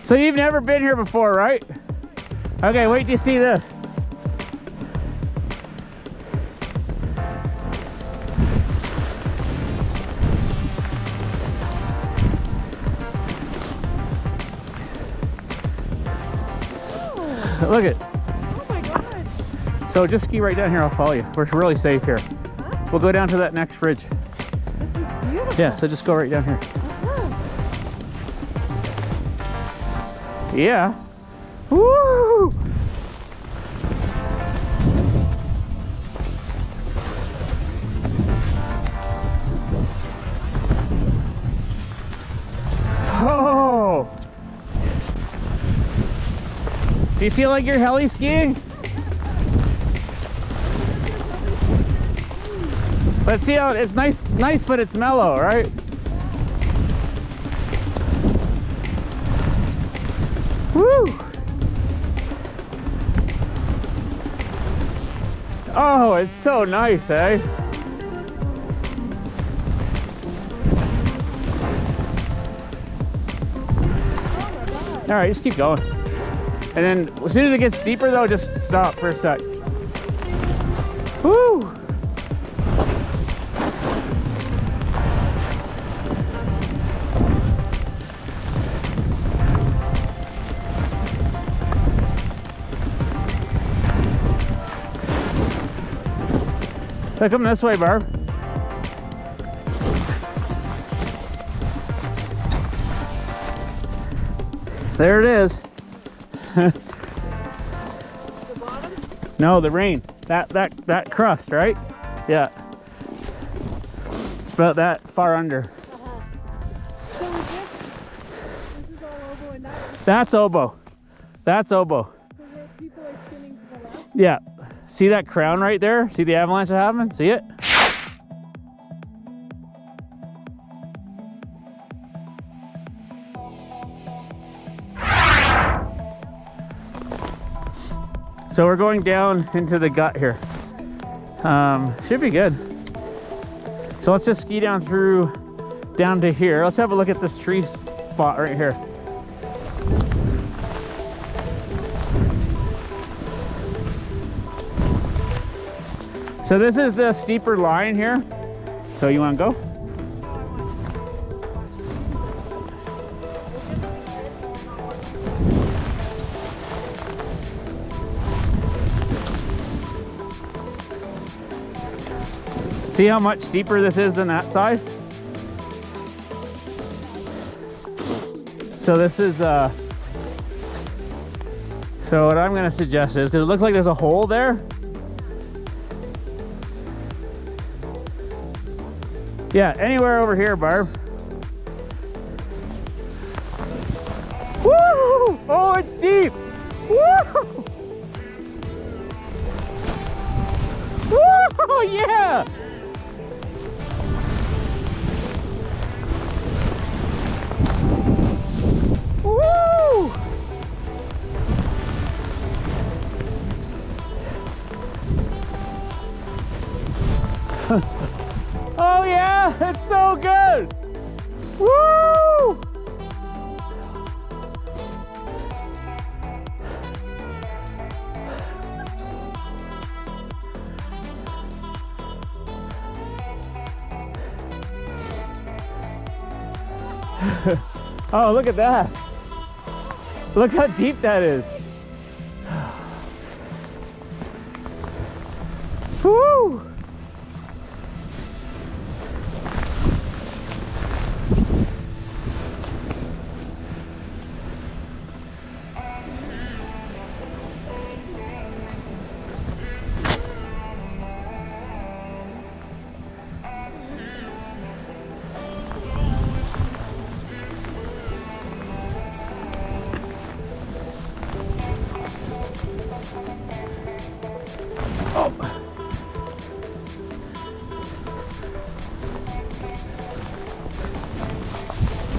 So you've never been here before, right? Okay, wait till you see this. Look at. Oh my gosh. So just ski right down here, I'll follow you. We're really safe here. Huh? We'll go down to that next fridge. This is beautiful. Yeah, so just go right down here. Yeah. Woo! Oh! Do you feel like you're heli skiing? Let's see how it's nice, but it's mellow, right? Woo! Oh, it's so nice, eh? All right, just keep going. And then as soon as it gets steeper though, just stop for a sec. Woo! So come this way, Barb. There it is. The bottom? No, the rain. That crust, right? Yeah. It's about that far under. So is this is all Oboe and That's Oboe. That's Oboe. so where people are spinning to the left? Yeah. See that crown right there? See the avalanche happening? See it? So we're going down into the gut here. Should be good. So let's just ski down to here. Let's have a look at this tree spot right here. So this is the steeper line here. So you want to go? See how much steeper this is than that side? So this is, so what I'm gonna suggest is, because it looks like there's a hole there. Yeah, anywhere over here, Barb. Woo! Oh, it's deep! Woo! Woo! Yeah! Woo! Oh yeah, it's so good! Woo! Oh, look at that. Look how deep that is. Woo!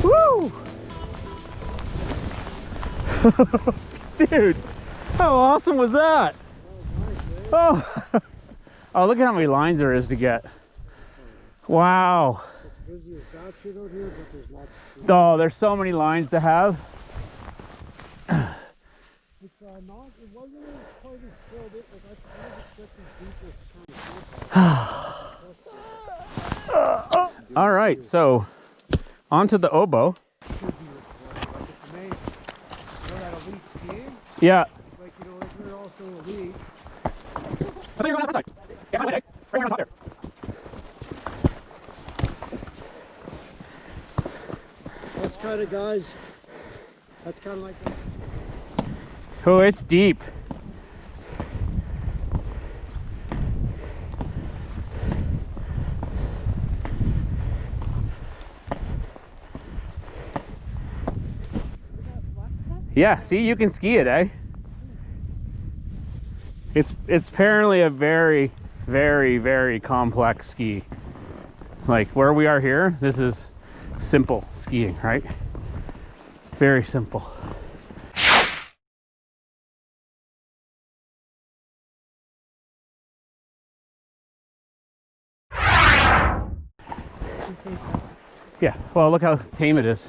Woo! Dude, how awesome was that? Oh, oh, look at how many lines there is to get. Wow. Busy as dog shit out here, but there's lots of Oh, there's so many lines to have. It's not, it wasn't quite as filled in, like I was expecting deeper. All right, so onto the oboe. Should be recorded. Like it's amazing. You know that elite skiing? Yeah. Like, you know, if you're also elite. I think you're going outside. Yeah, right on top there. That's kind of, guys, that's kind of like that. Oh, it's deep. Yeah, see, you can ski it, eh? It's apparently a very, very, very complex ski. Like where we are here, this is simple skiing, right? Very simple. Yeah, well, look how tame it is.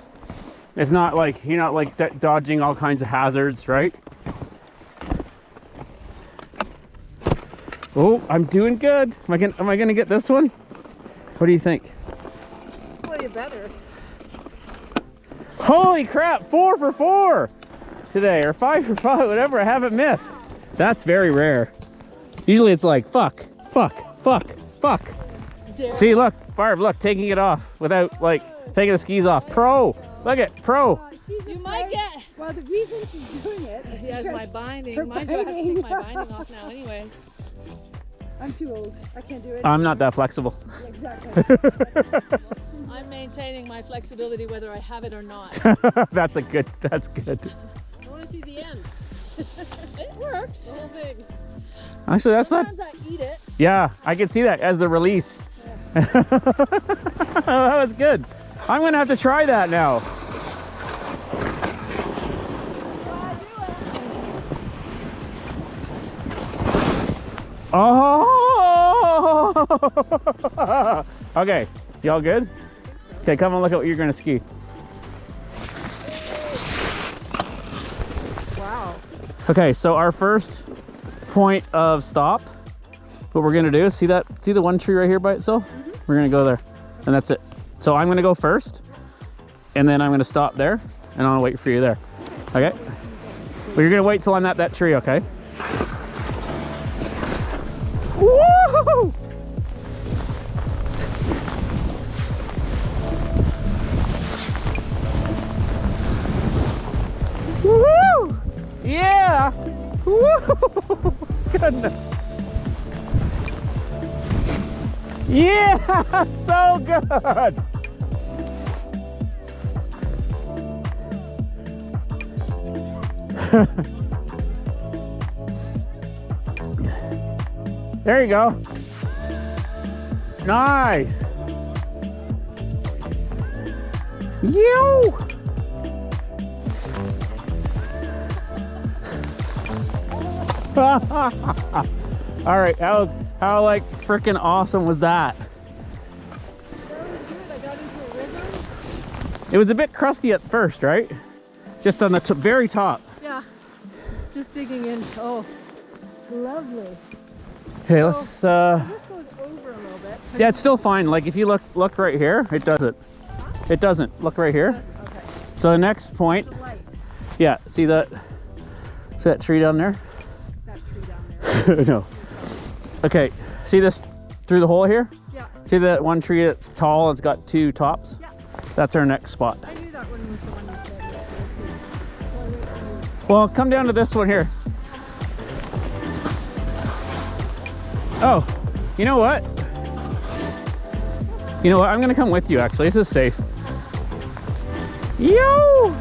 It's not like, you're not like dodging all kinds of hazards, right? Oh, I'm doing good. Am I gonna get this one? What do you think? Well, you better. Holy crap, 4 for 4 today, or 5 for 5, whatever. I haven't missed. That's very rare. Usually it's like fuck, fuck, fuck, fuck. See, look, Barb, look, taking it off without like taking the skis off. Pro, look at pro. You might get. Well, the reason she's doing it is He has because my binding. her Mind you, I have to binding. take my binding off now anyway. I'm too old. I can't do it. I'm not that flexible. Exactly. I'm maintaining my flexibility whether I have it or not. That's good. I want to see the end. It works. The whole thing. Actually, that's not. Sometimes I eat it. Yeah, I can see that as the release. That was good. I'm gonna have to try that now. Oh. Okay, y'all good? Okay, come and look at what you're gonna ski. Wow. Okay, so our first point of stop, what we're gonna do is see the one tree right here by itself? We're gonna go there, and that's it. So I'm gonna go first, and then I'm gonna stop there, and I'll wait for you there. Okay? But you're gonna wait till I'm at that tree, okay? Woo! Woo! Yeah! Woo! Goodness. Yeah! So good! There you go. Nice. You. All right, how like freaking awesome was that? That was good. I got into a rhythm. It was a bit crusty at first, right? Just on the very top. Yeah. Just digging in. Oh, lovely. Okay, let's This goes over a little bit. So yeah, it's still fine. Like if you look right here, it doesn't. It doesn't. Look right here. Okay. So the next point, The light. yeah, see that tree down there? That tree down there. No. Okay, see this through the hole here? Yeah. See that one tree that's tall, it's got 2 tops? Yeah. That's our next spot. I knew that one was the one you said. Yeah. Well, come down to this one here. Oh, you know what? You know what? I'm gonna come with you actually. This is safe. Yo!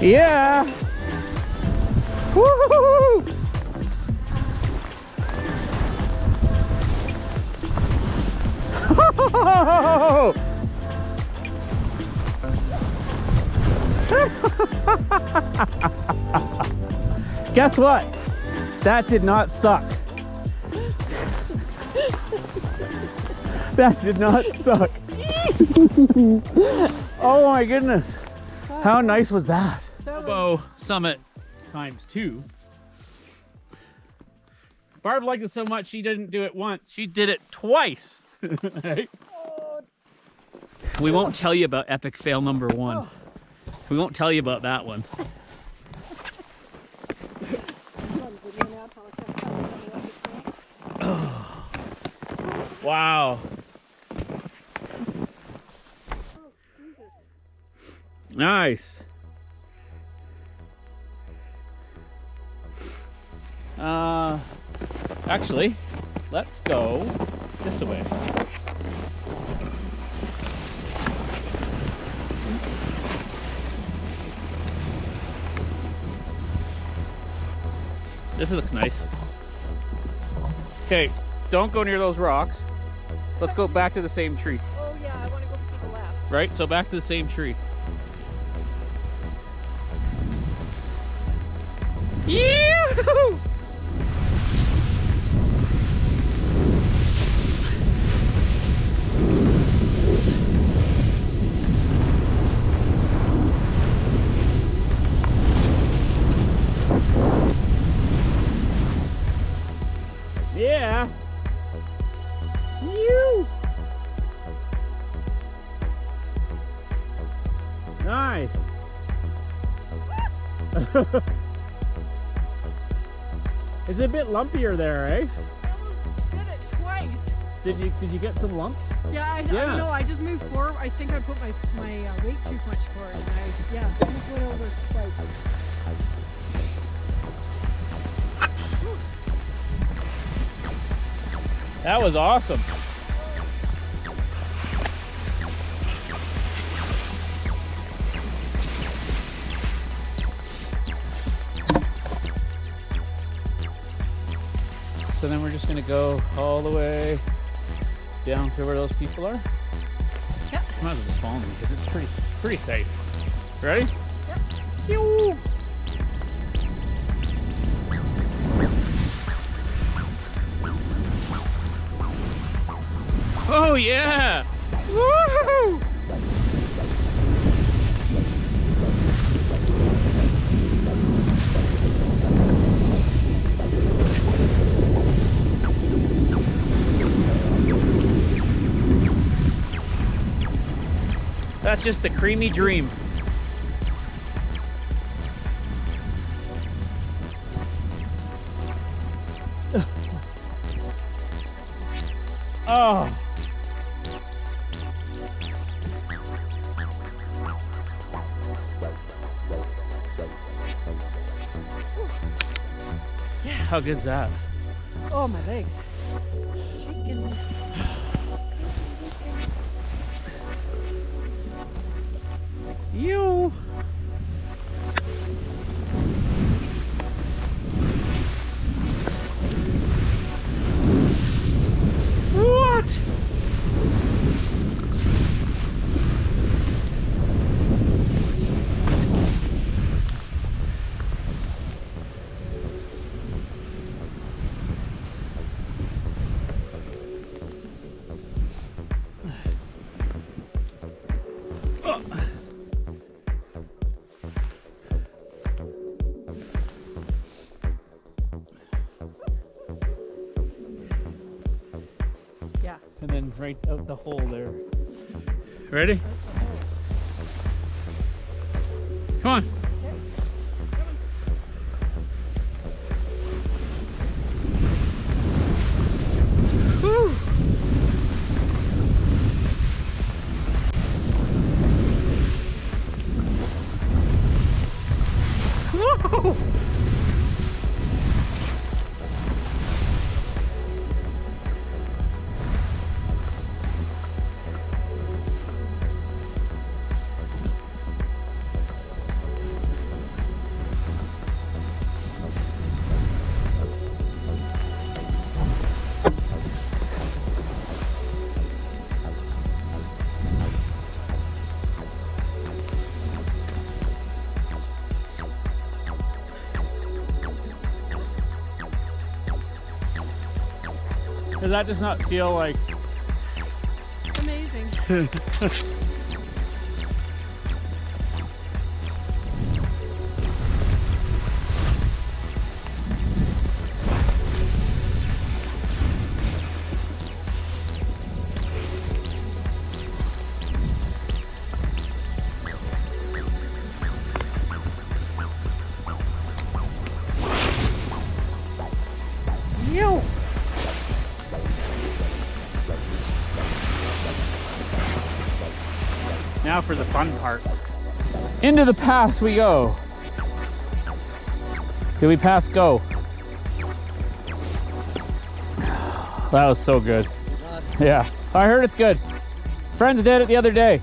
Yeah! Woo-hoo-hoo-hoo! Guess what? That did not suck. That did not suck. Oh my goodness. How nice was that? So Oboe Summit ×2. Barb liked it so much she didn't do it once, she did it twice. Right? We won't tell you about epic fail number 1. We won't tell you about that one. Wow. Nice. Actually, let's go this way. This looks nice. Okay, don't go near those rocks. Let's go back to the same tree. Oh yeah, I want to go to the left. Right, so back to the same tree. Yoo-hoo! Yeah. You. Nice. It's a bit lumpier there, eh? I almost did it twice. Did you get some lumps? Yeah, I don't know. I just moved forward. I think I put my weight too much forward, and I almost went over twice. That was awesome. So then we're just gonna go all the way down to where those people are. Yep. Might as well just follow them because it's pretty safe. Ready? Yep. Pew! Oh yeah! Woohoo! That's just the creamy dream. Oh. Yeah, how good's that? Oh, my legs. Shaking. You. What? Yeah. And then right out the hole there. Ready? Come on. Woo. Whoa. Does that just not feel like Amazing. now for the fun part. Into the pass we go. Did we pass go? That was so good. Yeah, I heard it's good. Friends did it the other day.